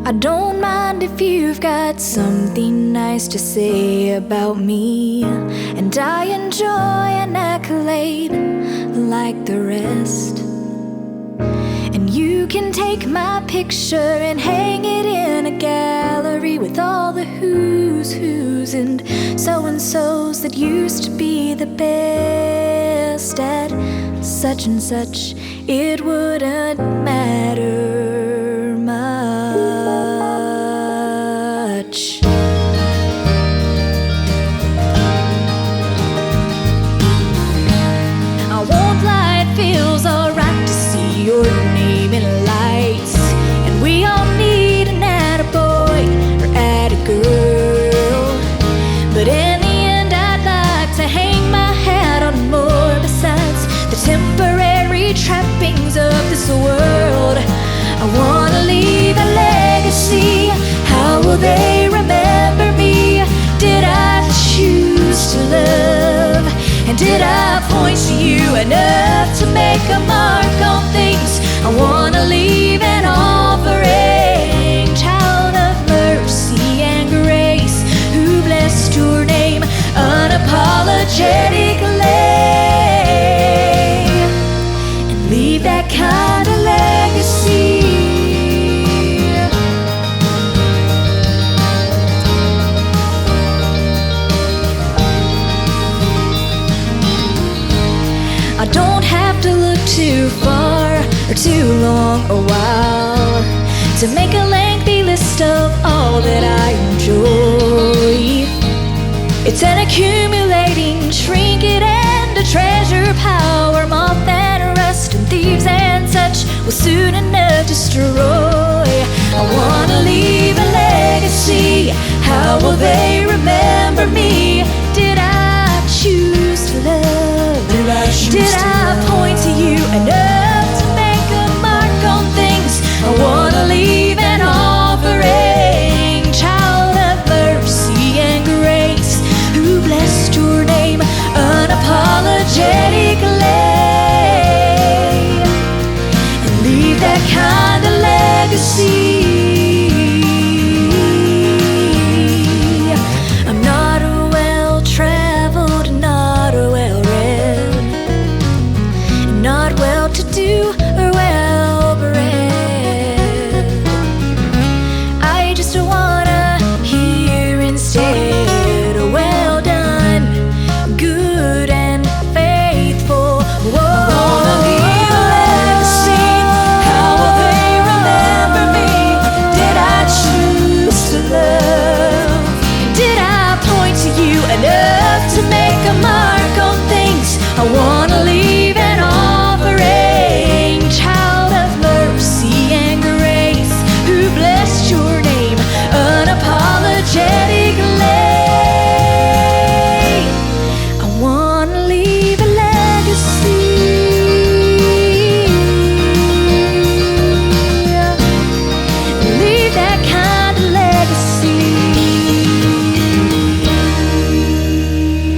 I don't mind if you've got something nice to say about me, and I enjoy an accolade like the rest. And you can take my picture and hang it in a gallery with all the who's and so-and-sos that used to be the best at such and such. It wouldn't matter much. I won't lie, it feels alright to see your name in lights, and we all need an attaboy or attagirl. But in the end, I'd like to hang my hat on more besides the temporary trappings of this world. I wanna leave a legacy. How will they remember me? Did I choose to love? And did I point to you enough to make a mark on things? I wanna leave an offering, child of mercy and grace, who blessed your name unapologetically, and leave that kind of legacy. I don't have to look too far or too long a while to make a lengthy list of all that I enjoy. It's an accumulating trinket and a treasure, power, moth and rust, and thieves and such will soon enough destroy. I wanna leave a legacy. How will they remember me? Did I choose to love? Did I point to you enough to make a mark on things? I wanna leave an offering, child of mercy and grace, who blessed your name unapologetically, and leave that kind of legacy. I'm not well-traveled, not well-read, not well-to-do or well-bred. I just wanna hear instead, well done, good and faithful. Whoa. I wanna leave a legacy. How will they remember me? Did I choose to love? Did I point to you enough to make a mark on things? I want